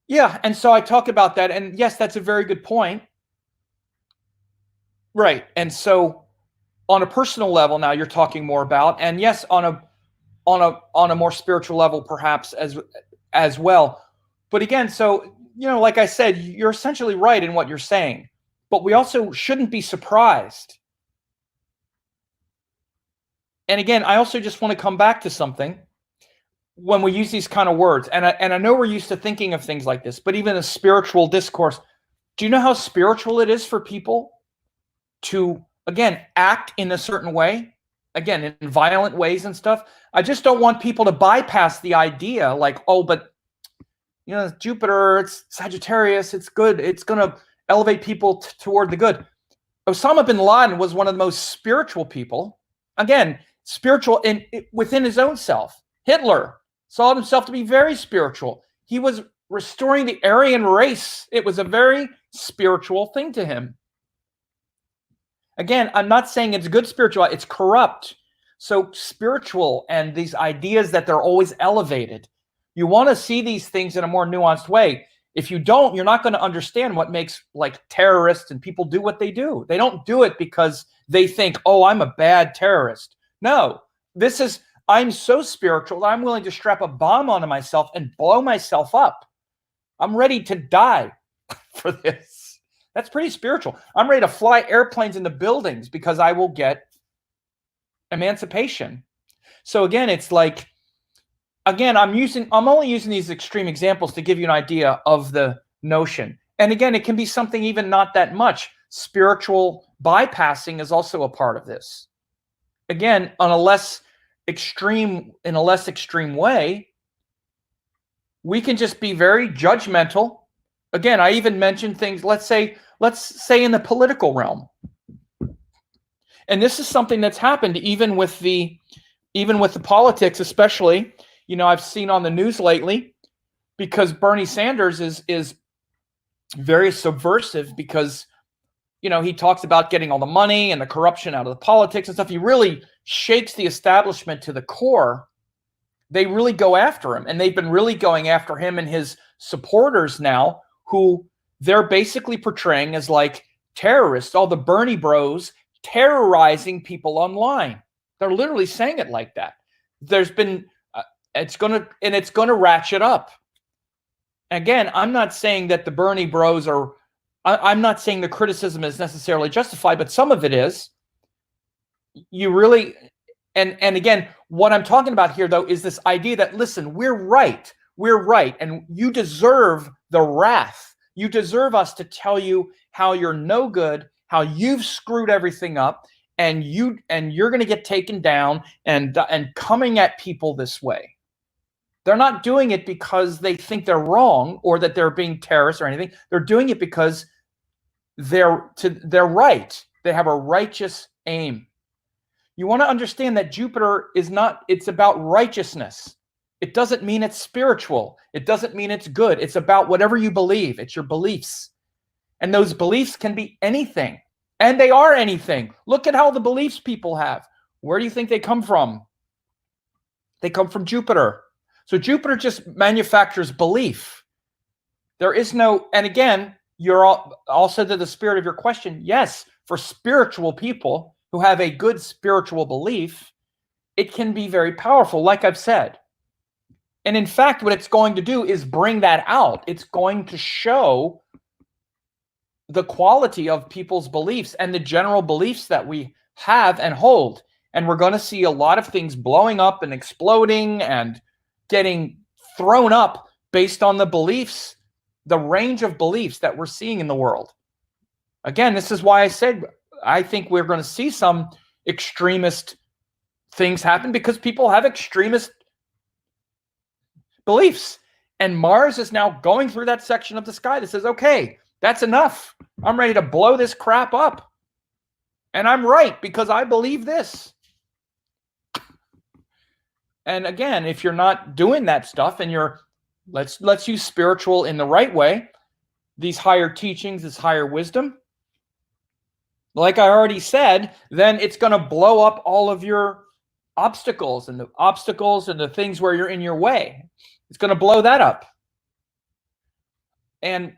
Yeah, and so I talk about that, and yes, that's a very good point. Right, and so on a personal level, now you're talking more about, and yes, on a more spiritual level, perhaps as well. But again, so like I said, you're essentially right in what you're saying, but we also shouldn't be surprised. And again, I also just want to come back to something when we use these kind of words, and I know we're used to thinking of things like this, but even a spiritual discourse, do you know how spiritual it is for people to, again, act in a certain way, again, in violent ways and stuff? I just don't want people to bypass the idea like, oh, but Jupiter, it's Sagittarius, it's good, it's going to elevate people toward the good. Osama bin Laden was one of the most spiritual people, again, spiritual within his own self. Hitler saw himself to be very spiritual. He was restoring the Aryan race. It was a very spiritual thing to him. Again, I'm not saying it's good spiritual, it's corrupt. So spiritual and these ideas that they're always elevated. You want to see these things in a more nuanced way. If you don't, you're not going to understand what makes like terrorists and people do what they do. They don't do it because they think, oh, I'm a bad terrorist. No, I'm so spiritual that I'm willing to strap a bomb onto myself and blow myself up. I'm ready to die for this. That's pretty spiritual. I'm ready to fly airplanes into buildings because I will get emancipation. So again, it's like, again, I'm only using these extreme examples to give you an idea of the notion. And again, it can be something even not that much. Spiritual bypassing is also a part of this. Again, in a less extreme way, we can just be very judgmental. Again, I even mentioned things, let's say in the political realm. And this is something that's happened even with the politics, especially, I've seen on the news lately, because Bernie Sanders is very subversive because, he talks about getting all the money and the corruption out of the politics and stuff. He really shakes the establishment to the core. They really go after him, and they've been really going after him and his supporters now, who they're basically portraying as like terrorists, all the Bernie bros terrorizing people online. They're literally saying it like that. There's been, it's going to ratchet up. Again, I'm not saying that the Bernie bros are, I'm not saying the criticism is necessarily justified, but some of it is. You really, and again, what I'm talking about here, though, is this idea that, listen, we're right, and you deserve the wrath. You deserve us to tell you how you're no good, how you've screwed everything up, and you're going to get taken down, and coming at people this way. They're not doing it because they think they're wrong or that they're being terrorists or anything. They're doing it because they're right. They have a righteous aim. You want to understand that Jupiter is not, it's about righteousness. It doesn't mean it's spiritual. It doesn't mean it's good. It's about whatever you believe. It's your beliefs. And those beliefs can be anything. And they are anything. Look at how the beliefs people have. Where do you think they come from? They come from Jupiter. So Jupiter just manufactures belief. There is no, and again, you're also to the spirit of your question. Yes, for spiritual people who have a good spiritual belief, it can be very powerful, like I've said. And in fact, what it's going to do is bring that out. It's going to show the quality of people's beliefs and the general beliefs that we have and hold. And we're going to see a lot of things blowing up and exploding and getting thrown up based on the beliefs, the range of beliefs that we're seeing in the world. Again, this is why I said I think we're going to see some extremist things happen because people have extremist beliefs. And Mars is now going through that section of the sky that says, okay, that's enough. I'm ready to blow this crap up. And I'm right because I believe this. And again, if you're not doing that stuff and you're, let's use spiritual in the right way, these higher teachings, this higher wisdom, like I already said, then it's going to blow up all of your obstacles and the things where you're in your way. It's going to blow that up and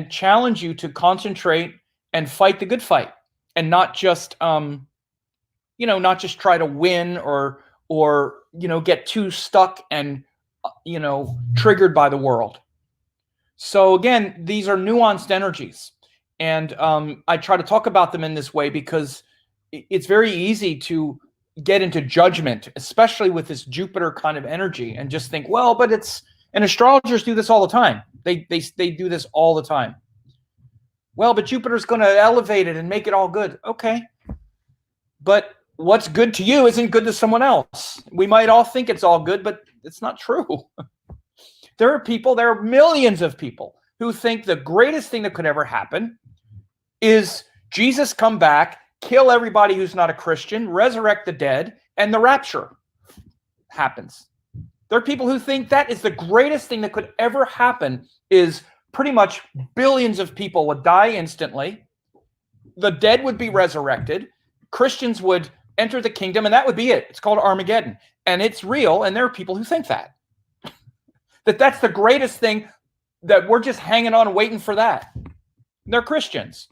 challenge you to concentrate and fight the good fight, and not just not just try to win or get too stuck and triggered by the world. So again, these are nuanced energies, and I try to talk about them in this way because it's very easy to get into judgment, especially with this Jupiter kind of energy, and just think, well, but and astrologers do this all the time. They do this all the time. Well, but Jupiter's going to elevate it and make it all good. Okay. But what's good to you isn't good to someone else. We might all think it's all good, but it's not true. There are millions of people who think the greatest thing that could ever happen is Jesus come back, kill everybody who's not a Christian, resurrect the dead, and the rapture happens. There are people who think that is the greatest thing that could ever happen, is pretty much billions of people would die instantly. The dead would be resurrected. Christians would enter the kingdom, and that would be it. It's called Armageddon. And it's real, and there are people who think that. That's the greatest thing, that we're just hanging on waiting for that. They're Christians.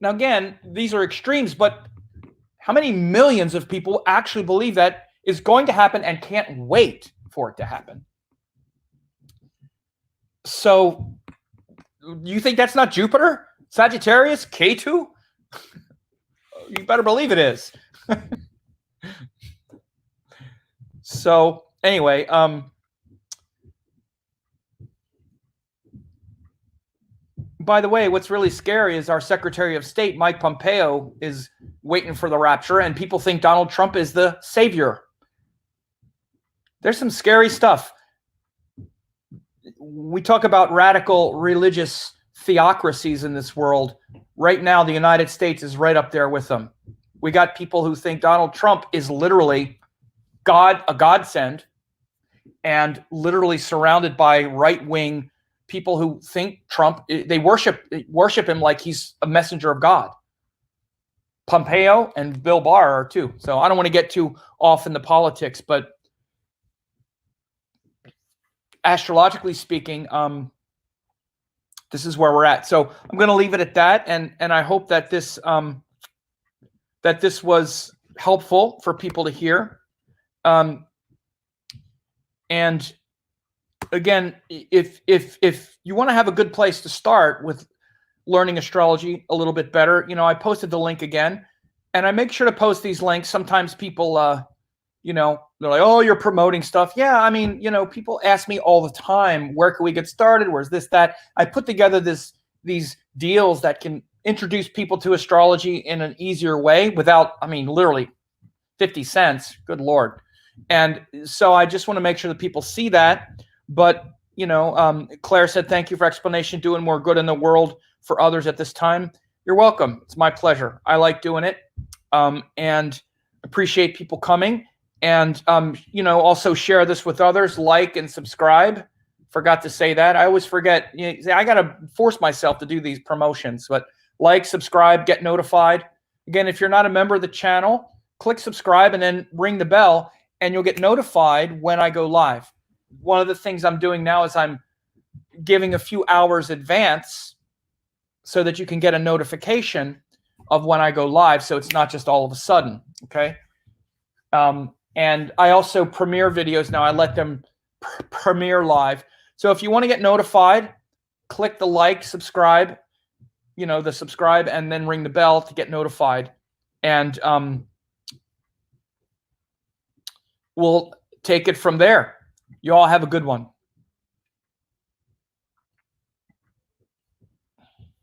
Now, again, these are extremes, but how many millions of people actually believe that is going to happen and can't wait for it to happen? So, you think that's not Jupiter? Sagittarius? Ketu? You better believe it is. So, anyway, by the way, what's really scary is our Secretary of State, Mike Pompeo, is waiting for the rapture, and people think Donald Trump is the savior. There's some scary stuff. We talk about radical religious theocracies in this world. Right now, the United States is right up there with them. We got people who think Donald Trump is literally God, a godsend, and literally surrounded by right-wing people who think Trump, they worship him like he's a messenger of God. Pompeo and Bill Barr are too. So I don't want to get too off in the politics, but astrologically speaking, this is where we're at. So I'm going to leave it at that, and I hope that this was helpful for people to hear. And again, if you want to have a good place to start with learning astrology a little bit better, I posted the link again, and I make sure to post these links. Sometimes people, they're like, oh, you're promoting stuff. Yeah, I mean, people ask me all the time, where can we get started? Where's this, that? I put together these deals that can introduce people to astrology in an easier way without, literally 50 cents. Good Lord. And so I just want to make sure that people see that. But, Claire said, thank you for explanation, doing more good in the world for others at this time. You're welcome. It's my pleasure. I like doing it, and appreciate people coming. And, also share this with others, like and subscribe. Forgot to say that. I always forget. I got to force myself to do these promotions, but like, subscribe, get notified. Again, if you're not a member of the channel, click subscribe and then ring the bell, and you'll get notified when I go live. One of the things I'm doing now is I'm giving a few hours advance so that you can get a notification of when I go live, so it's not just all of a sudden, okay? And I also premiere videos now. I let them premiere live. So if you want to get notified, click the like, subscribe, the subscribe, and then ring the bell to get notified. And we'll take it from there. You all have a good one.